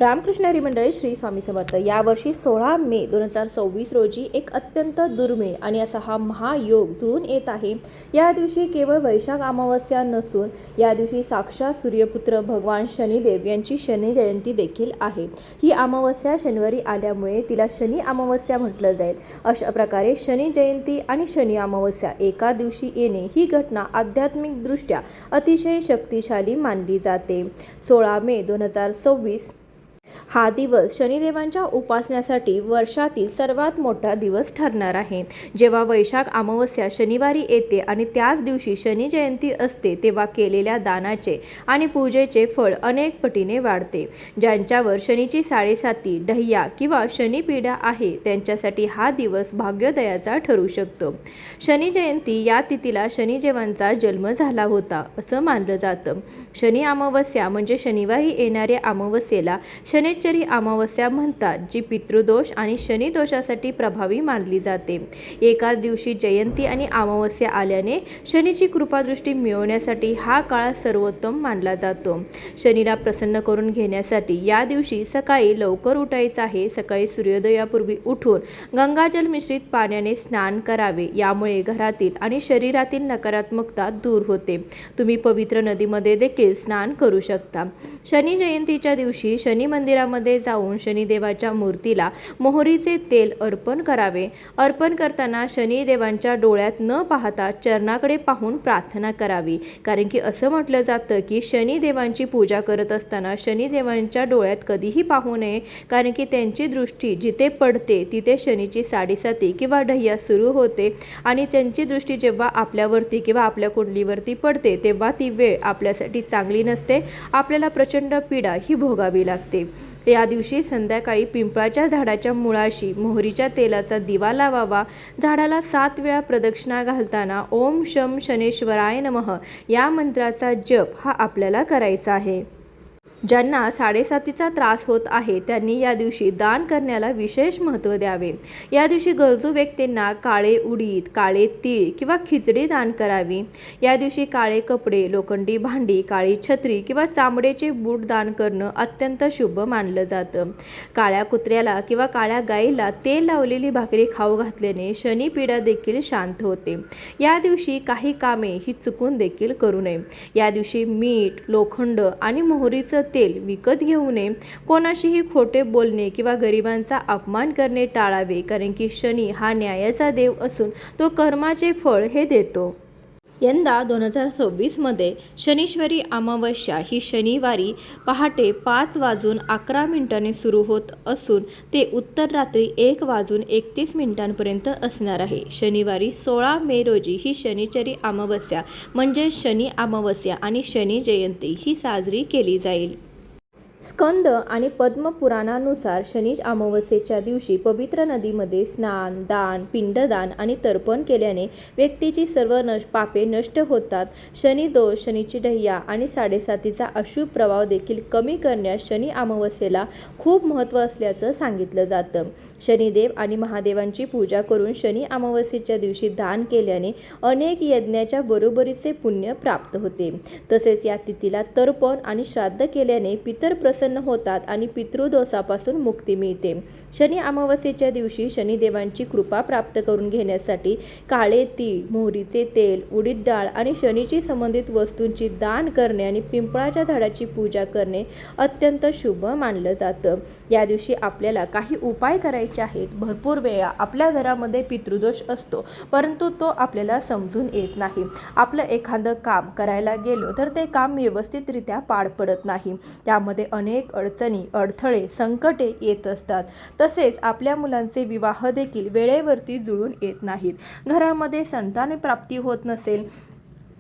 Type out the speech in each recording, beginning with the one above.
रामकृष्ण हरी मंडळी श्री स्वामी समर्थ। यावर्षी 16 मे 2024 रोजी एक अत्यंत दुर्मिळ आणि असा हा महायोग जुळून येत आहे। या दिवशी केवळ वैशाख अमावस्या नसून या दिवशी साक्षात सूर्यपुत्र भगवान शनिदेव यांची शनी जयंती देखील आहे। ही अमावस्या शनिवारी आल्यामुळे तिला शनी अमावस्या म्हटलं जाईल। अशा प्रकारे शनी जयंती आणि शनी अमावस्या एका दिवशी येणे ही घटना आध्यात्मिकदृष्ट्या अतिशय शक्तिशाली मानली जाते। 16 मे 2024 हा दिवस शनिदेवांच्या उपासनेसाठी वर्षातील सर्वात मोठा दिवस ठरणार आहे। जेव्हा वैशाख अमावस्या शनिवारी येते आणि त्याच दिवशी शनी जयंती असते, तेव्हा केलेल्या दानाचे आणि पूजेचे फळ अनेक पटीने वाढते। ज्यांच्यावर शनीची साडेसाती, ढय्या किंवा शनीपीडा आहे त्यांच्यासाठी हा दिवस भाग्योदयाचा ठरू शकतो। शनी जयंती या तिथीला शनिदेवांचा जन्म झाला होता असं मानलं जातं। शनी अमावस्या म्हणजे शनिवारी येणाऱ्या अमावस्येला शनिश्चरी अमावस्या म्हणतात, जी पितृदोष आणि शनी दोषासाठी प्रभावी मानली जाते। एकाच दिवशी जयंती आणि अमावस्या आल्याने शनीची कृपादृष्टी मिळवण्यासाठी हा काळ सर्वोत्तम मानला जातो। शनीला प्रसन्न करून घेण्यासाठी या दिवशी सकाळी लवकर उठायचं आहे। सकाळी सूर्योदयापूर्वी उठून गंगाजल मिश्रित पाण्याने स्नान करावे, यामुळे घरातील आणि शरीरातील नकारात्मकता दूर होते। तुम्ही पवित्र नदीमध्ये देखील स्नान करू शकता। शनी जयंतीच्या दिवशी शनी मंदिरामध्ये जाऊन शनिदेवाच्या मूर्तीला मोहरीचे तेल अर्पण करावे। अर्पण करताना शनिदेवांच्या डोळ्यात न पाहता चरणाकडे पाहून प्रार्थना करावी, कारण की असं म्हटलं जातं की शनिदेवांची पूजा करत असताना शनिदेवांच्या डोळ्यात कधीही पाहू नये, कारण की त्यांची दृष्टी जिथे पडते तिथे शनीची साडेसाती किंवा ढय्या सुरू होते आणि त्यांची दृष्टी जेव्हा आपल्यावरती किंवा आपल्या कुंडलीवरती पडते तेव्हा ती वेळ आपल्यासाठी चांगली नसते, आपल्याला प्रचंड पीडा ही भोगावी लागते। या दिवशी संध्याकाळी पिंपळाच्या झाडाच्या मुळाशी मोहरीच्या तेलाचा दिवा लावावा। झाडाला 7 वेळा प्रदक्षिणा घालताना ओम शम शनेश्वराय नमः या मंत्राचा जप हा आपल्याला करायचा आहे। ज्यांना साडेसातीचा त्रास होत आहे त्यांनी या दिवशी दान करण्याला विशेष महत्त्व द्यावे। या दिवशी गरजू व्यक्तींना काळे उडीद, काळे तीळ किंवा खिचडी दान करावी। या दिवशी काळे कपडे, लोखंडी भांडी, काळी छत्री किंवा चामड्याचे बूट दान करणं अत्यंत शुभ मानलं जातं। काळ्या कुत्र्याला किंवा काळ्या गाईला तेल लावलेली भाकरी खाऊ घातल्याने शनीपीडा देखील शांत होते। या दिवशी काही कामे ही चुकून देखील करू नये। या दिवशी मीठ, लोखंड आणि मोहरीचं तेल विकत घेऊ नये। कोणाशीही खोटे बोलणे किंवा गरिबांचा अपमान करणे टाळावे, कारण की शनी हा न्यायाचा देव असून तो कर्माचे फळ हे देतो। यंदा 2026 मध्ये शनीश्वरी अमावस्या ही शनिवारी पहाटे 5:11 सुरू होत असून ते उत्तर रात्री 1:31 असणार आहे। शनिवारी 16 मे रोजी ही शनिश्चरी अमावस्या म्हणजे शनी अमावस्या आणि शनी जयंती ही साजरी केली जाईल। स्कंद आणि पद्म पुराणानुसार शनी अमावस्येच्या दिवशी पवित्र नदीमध्ये स्नान, दान, पिंडदान आणि तर्पण केल्याने व्यक्तीची सर्व पापे नष्ट होतात। शनी दोष, शनीची ढय्या आणि साडेसातीचा अशुभ प्रभाव देखील कमी करण्यास शनी अमावस्येला खूप महत्त्व असल्याचं सांगितलं जातं। शनिदेव आणि महादेवांची पूजा करून शनी अमावस्येच्या दिवशी दान केल्याने अनेक यज्ञाच्या बरोबरीचे पुण्य प्राप्त होते। तसेच या तिथीला तर्पण आणि श्राद्ध केल्याने पितर प्रसन्न होतात आणि पितृदोषापासून मुक्ती मिळते। शनी अमावस्येच्या दिवशी शनिदेवांची कृपा प्राप्त करून घेण्यासाठी काळे तीळ, मोहरीचे तेल, उडीद डाळ आणि शनीशी संबंधित वस्तूंची दान करणे आणि पिंपळाच्या झाडाची पूजा करणे अत्यंत शुभ मानलं जातं। या दिवशी आपल्याला काही उपाय करायचे आहेत। भरपूर वेळा आपल्या घरामध्ये पितृदोष असतो, परंतु तो आपल्याला समजून येत नाही। आपलं एखादं काम करायला गेलो तर ते काम व्यवस्थितरित्या पार पडत नाही, त्यामध्ये अनेक अडचणी, अडथळे, संकटे येत असतात। तसेच आपल्या मुलांचे विवाह देखील वेळेवरती जुळून येत नाहीत। घरामध्ये संतान प्राप्ती होत नसेल,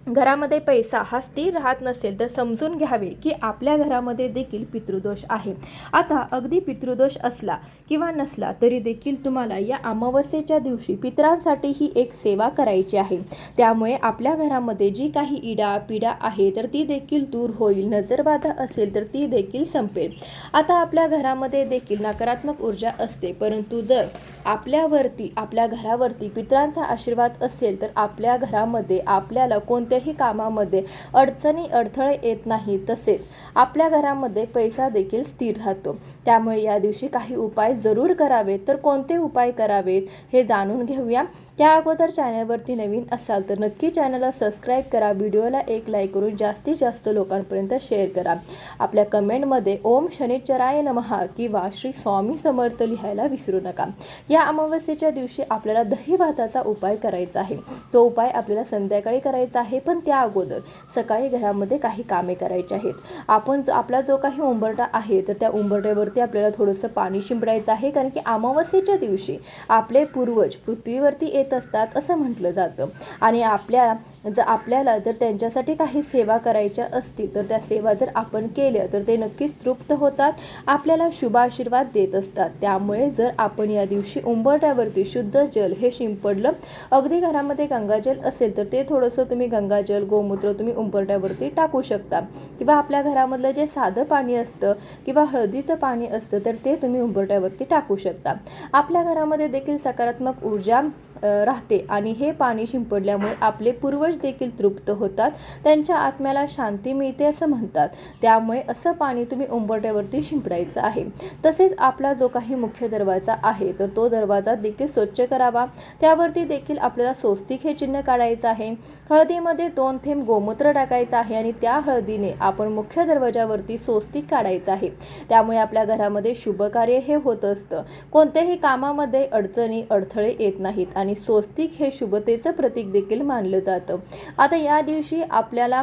घरामध्ये पैसा हा स्थिर राहत नसेल तर समजून घ्यावे की आपल्या घरामध्ये देखील पितृदोष आहे। आता अगदी पितृदोष असला किंवा नसला तरी देखील तुम्हाला या अमावस्येच्या दिवशी पितरांसाठी ही एक सेवा करायची आहे। त्यामुळे आपल्या घरामध्ये जी काही इडा पीडा आहे तर ती देखील दूर होईल। नजरबाधा असेल तर ती देखील संपेल। आता आपल्या घरामध्ये देखील नकारात्मक ऊर्जा असते, परंतु जर आपल्यावरती, आपल्या घरावरती पितरांचा आशीर्वाद असेल तर आपल्या घरामध्ये आपल्याला कोणत्याही कामामध्ये अडचणी अडथळे येत नाही, तसेच आपल्या घरामध्ये पैसा देखील स्थिर राहतो. त्यामुळे या दिवशी काही उपाय जरूर करावेत. तर कोणते उपाय करावेत हे जाणून घेऊया. त्या अगोदर चॅनलवरती नवीन असाल तर नक्की चॅनलला सबस्क्राईब करा, व्हिडिओला एक लाईक करून जास्तीत जास्त लोकांपर्यंत शेअर करा. आपल्या कमेंटमध्ये ओम शनिश्चराय नमः किंवा श्री स्वामी समर्थ लिहायला विसरू नका. या अमावस्येच्या दिवशी आपल्याला दही भाताचा उपाय करायचा आहे. तो उपाय आपल्याला संध्याकाळी करायचा आहे, पण त्या अगोदर सकाळी घरामध्ये काही कामे करायची आहेत. आपला जो काही उंबरठा आहे तर त्या उंबरठ्यावरती आपल्याला थोडंसं पाणी शिंपडायचं आहे, कारण की अमावस्येच्या दिवशी आपले पूर्वज पृथ्वीवरती येत असतात असं म्हटलं जातं. आणि आपल्याला जर त्यांच्यासाठी काही सेवा करायच्या असतील तर त्या सेवा जर आपण केल्या तर ते नक्कीच तृप्त होतात, आपल्याला शुभ आशीर्वाद देत असतात. त्यामुळे जर आपण या दिवशी उंबरठ्यावरती शुद्ध जल हे शिंपडलं, अगदी घरामध्ये गंगाजल असेल तर ते थोडंसं तुम्ही गंगाजल गोमूत्र तुम्ही उंबरठ्यावरती टाकू शकता, किंवा आपल्या घरामधलं जे साधं पाणी असतं किंवा हळदीचं पाणी असतं तर ते तुम्ही उंबरठ्यावरती टाकू शकता. आपल्या घरामध्ये देखील सकारात्मक ऊर्जा राहते आणि हे पाणी शिंपडल्यामुळे आपले पूर्वज देखील तृप्त होतात, त्यांच्या आत्म्याला शांती मिळते असं म्हणतात. त्यामुळे असं पाणी तुम्ही उंबरठ्यावरती शिंपडायचं आहे. तसेच आपला जो काही मुख्य दरवाजा आहे तर तो दरवाजा देखील स्वच्छ करावा. त्यावरती देखील आपल्याला स्वस्तिक हे चिन्ह काढायचं आहे. हळदीमध्ये 2 थेंब गोमूत्र टाकायचं आहे आणि त्या हळदीने आपण मुख्य दरवाजावरती स्वस्तिक काढायचं आहे. त्यामुळे आपल्या घरामध्ये शुभ कार्य हे होत असतं, कोणत्याही कामामध्ये अडचणी अडथळे येत नाहीत आणि स्वस्तिक हे शुभतेचं प्रतीक देखील मानलं जातं. आता या दिवशी आपल्याला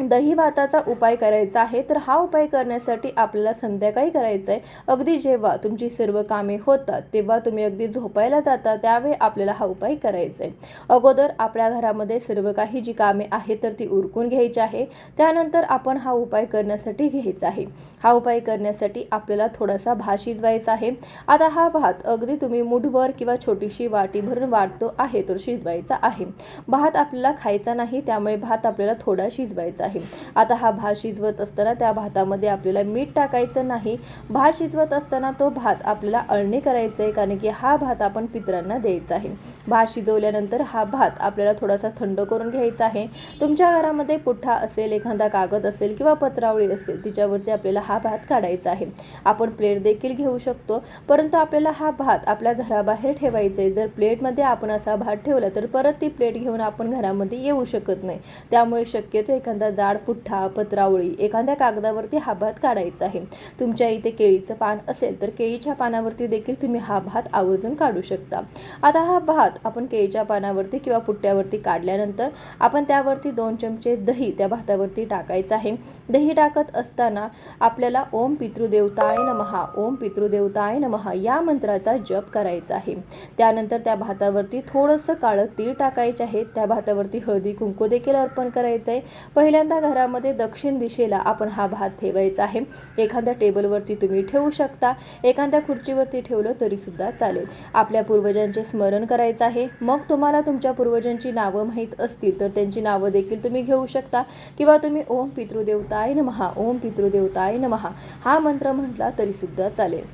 दही भाताचा उपाय करायचा आहे. तर हा उपाय करण्यासाठी आपल्याला संध्याकाळी करायचा आहे. अगदी जेव्हा तुमची सर्व कामे होतात तेव्हा तुम्ही अगदी झोपायला जाता त्यावेळी आपल्याला हा उपाय करायचा आहे. अगोदर आपल्या घरामध्ये सर्व काही जी कामे आहेत तर ती उरकून घ्यायची आहे. त्यानंतर आपण हा उपाय करण्यासाठी घ्यायचा आहे. हा उपाय करण्यासाठी आपल्याला थोडासा भात शिजवायचा आहे. आता हा भात अगदी तुम्ही मुठभर किंवा छोटीशी वाटी भरून वाटतो आहे तर शिजवायचा आहे. भात आपल्याला खायचा नाही, त्यामुळे भात आपल्याला थोडा शिजवायचा आहे. आता हा भात शिजवत असताना त्या भातामध्ये आपल्याला मीठ टाकायचं नाही. भात शिजवत असताना तो भात आपल्याला अळणी करायचं आहे, कारण की हा भात आपण पितरांना द्यायचा आहे. भात शिजवल्यानंतर हा भात आपल्याला थोडासा थंड करून घ्यायचा आहे. तुमच्या घरामध्ये पुठ्ठा असेल, एखादा कागद असेल किंवा पत्रावळी असेल तिच्यावरती आपल्याला हा भात काढायचा आहे. आपण प्लेट देखील घेऊ शकतो, परंतु आपल्याला हा भात आपल्या घराबाहेर ठेवायचा आहे. जर प्लेटमध्ये आपण असा भात ठेवला तर परत ती प्लेट घेऊन आपण घरामध्ये येऊ शकत नाही. त्यामुळे शक्यतो एखादा जाड पुठ्ठा पत्रावळी एखाद्या कागदावरती हा भात काढायचा आहे. तुमच्या इथे केळीचं पान असेल तर केळीच्या पानावरती देखील तुम्ही हा भात आवर्जून काढू शकता. आता हा भात आपण केळीच्या पानावरती किंवा पुट्ट्यावरती काढल्यानंतर आपण त्यावरती 2 चमचे दही त्या भातावरती टाकायचं आहे. दही टाकत असताना आपल्याला ओम पितृदेवताय नमः, ओम पितृदेवताय नमः या मंत्राचा जप करायचा आहे. त्यानंतर त्या भातावरती थोडंसं काळं तीळ टाकायचे आहे. त्या भातावरती हळदी कुंकू देखील अर्पण करायचं आहे. पहिल्यांदा घरामध्ये दक्षिण दिशेला आपण हा भात ठेवायचा आहे. एखाद्या टेबलवरती तुम्ही ठेवू शकता, एखाद्या खुर्चीवरती ठेवलं तरी सुद्धा चालेल. आपल्या पूर्वजांचे स्मरण करायचं आहे. मग तुम्हाला तुमच्या पूर्वजांची नावं माहीत असतील तर त्यांची नावं देखील तुम्ही घेऊ शकता, किंवा तुम्ही ओम पितृदेवताय नमः, ओम पितृदेवताय नमः हा मंत्र म्हटला तरी सुद्धा चालेल.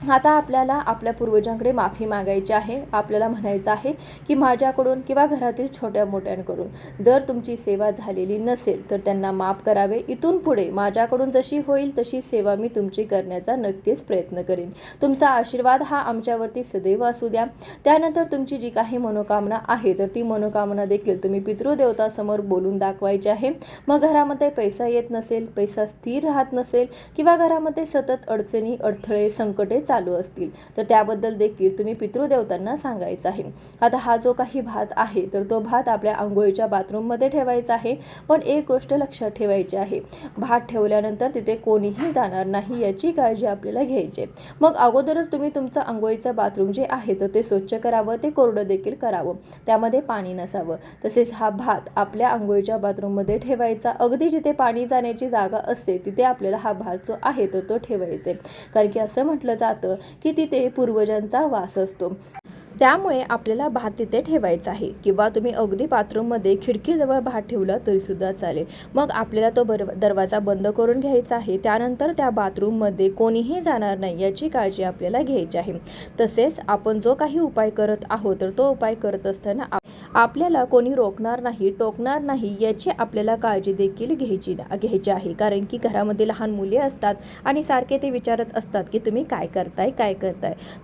आता आपल्याला आपल्या पूर्वजांकडे माफी मागायची आहे. आपल्याला म्हणायचं आहे की माझ्याकडून किंवा घरातील छोट्या मोठ्यांकडून जर तुमची सेवा झालेली नसेल तर त्यांना माफ करावे. इथून पुढे माझ्याकडून जशी होईल तशी सेवा मी तुमची करण्याचा नक्कीच प्रयत्न करेन. तुमचा आशीर्वाद हा आमच्यावरती सदैव असू द्या. त्यानंतर तुमची जी काही मनोकामना आहे तर ती मनोकामना देखील तुम्ही पितृदेवतासमोर बोलून दाखवायची आहे. मग घरामध्ये पैसा येत नसेल, पैसा स्थिर राहत नसेल किंवा घरामध्ये सतत अडचणी अडथळे संकटे चालू असतील तर त्याबद्दल देखील तुम्ही पितृदेवतांना सांगायचं आहे. आता हा जो काही भात आहे तर तो भात आपल्या आंघोळीच्या बाथरूममध्ये ठेवायचा आहे. पण एक गोष्ट लक्षात ठेवायची आहे, भात ठेवल्यानंतर तिथे कोणीही जाणार नाही याची काळजी आपल्याला घ्यायची. मग अगोदरच तुम्ही तुमचं आंघोळीचं बाथरूम जे आहे तर ते स्वच्छ करावं, ते कोरडं देखील करावं, त्यामध्ये पाणी नसावं. तसेच हा भात आपल्या आंघोळीच्या बाथरूममध्ये ठेवायचा. अगदी जिथे पाणी जाण्याची जागा असते तिथे आपल्याला हा भात जो आहे तो ठेवायचा, कारण की असं म्हटलं जातं की तिथे पूर्वजांचा वास असतो. त्यामुळे आपल्याला भात तिथे ठेवायचा आहे किंवा तुम्ही अगदी बाथरूममध्ये खिडकीजवळ भात ठेवला तरीसुद्धा चालेल. मग आपल्याला तो दरवाजा बंद करून घ्यायचा आहे. त्यानंतर त्या बाथरूममध्ये कोणीही जाणार नाही याची काळजी आपल्याला घ्यायची आहे. तसेच आपण जो काही उपाय करत आहोत तर तो उपाय करत असताना आपल्याला कोणी रोखणार नाही, टोकणार नाही याची आपल्याला काळजी देखील घ्यायची आहे. कारण की घरामध्ये लहान मुले असतात आणि सारखे ते विचारत असतात की तुम्ही काय करताय.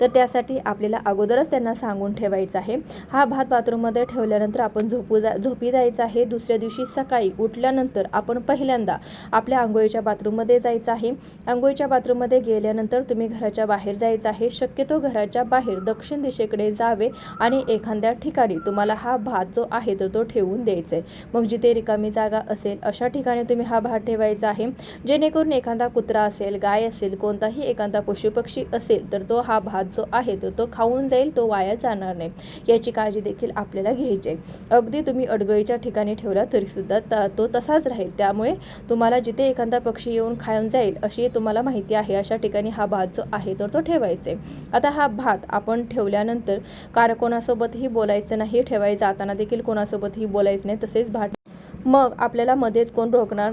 तर त्यासाठी आपल्याला अगोदरच त्यांना सांगून ठेवायचं आहे. हा भात बाथरूममध्ये ठेवल्यानंतर आपण झोपी जायचं आहे. दुसऱ्या दिवशी सकाळी उठल्यानंतर आपण पहिल्यांदा आपल्या अंघोळीच्या बाथरूममध्ये जायचं आहे. अंघोळीच्या बाथरूममध्ये गेल्यानंतर तुम्ही घराच्या बाहेर जायचं आहे. शक्यतो घराच्या बाहेर दक्षिण दिशेकडे जावे आणि एखाद्या ठिकाणी तुम्हाला हा भात जो आहे तो ठेवून द्यायचा आहे. मग जिथे रिकामी जागा असेल अशा ठिकाणी तुम्ही हा भात ठेवायचा आहे, जेणेकरून एखादा कुत्रा असेल, गाय असेल, कोणताही एखादा पशुपक्षी असेल तर तो हा भात जो आहे तो खाऊन जाईल, तो वाया जाणार नाही याची काळजी देखील आपल्याला घ्यायची आहे. अगदी तुम्ही अडगळीच्या ठिकाणी ठेवला तरीसुद्धा तो तसाच राहील. त्यामुळे तुम्हाला जिथे एखादा पक्षी येऊन खाऊन जाईल अशी तुम्हाला माहिती आहे अशा ठिकाणी हा भात जो आहे तो ठेवायचा आहे. आता हा भात आपण ठेवल्यानंतर कोणासोबतही बोलायचं नाही, जाताना देखील कोणासोबतही बोलायचं नाही. तसेच भात मग आपल्याला मध्येच कोण टोकणार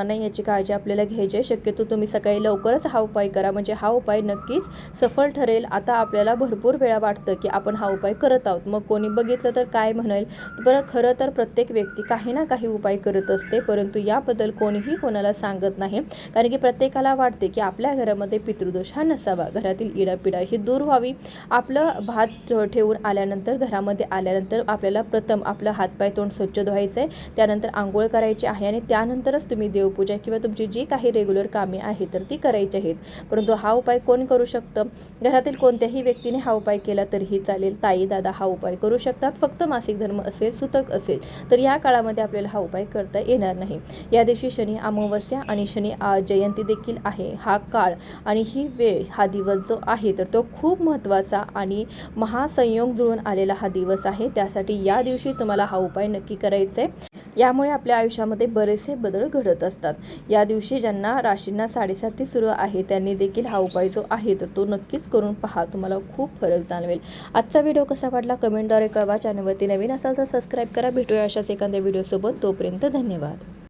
नाही याची काळजी आपल्याला घ्यायची आहे. शक्यतो तुम्ही सकाळी लवकरच हा उपाय करा, म्हणजे हा उपाय नक्कीच सफल ठरेल. आता आपल्याला भरपूर वेळा वाटतं की आपण हा उपाय करत आहोत, मग कोणी बघितलं तर काय म्हणेल. बरं, खरं तर प्रत्येक व्यक्ती काही ना काही उपाय करत असते, परंतु याबद्दल कोणीही कोणाला सांगत नाही. कारण की प्रत्येकाला वाटते की आपल्या घरामध्ये पितृदोष हा नसावा, घरातील इडापिडा ही दूर व्हावी. आपलं भात ठेवून आल्यानंतर घरामध्ये आल्यानंतर आपल्याला प्रथम आपलं हातपाय तोंड स्वच्छ धुवायचं आहे, त्यानंतर आंघोळ करायची आहे आणि त्यानंतरच तुम्ही देवपूजा किंवा तुमची जी काही रेग्युलर कामे आहेत तर ती करायची आहेत. परंतु हा उपाय कोण करू शकतं? घरातील कोणत्याही व्यक्तीने हा उपाय केला तरीही चालेल. ताई दादा हा उपाय करू शकतात. फक्त मासिक धर्म असेल, सुतक असेल तर या काळामध्ये आपल्याला हा उपाय करता येणार नाही. या दिवशी शनी अमावस्या आणि शनी जयंती देखील आहे. हा काळ आणि ही वेळ, हा दिवस जो आहे तर तो खूप महत्त्वाचा आणि महासंयोग जुळून आलेला हा दिवस आहे. त्यासाठी या दिवशी तुम्हाला हा उपाय नक्की करायचा आहे. यामुळे आपल्या आयुष्यामध्ये बरेचसे बदल घडत असतात. या दिवशी ज्यांना राशींना 7.5 सुरू आहे त्यांनी देखील हा उपाय जो आहे तर तो नक्कीच करून पहा, तुम्हाला खूप फरक जाणवेल. आजचा व्हिडिओ कसा वाटला कमेंटद्वारे कळवा. चॅनलवरती नवीन असाल तर सबस्क्राईब करा. भेटूया अशाच एखाद्या व्हिडिओसोबत. तोपर्यंत धन्यवाद.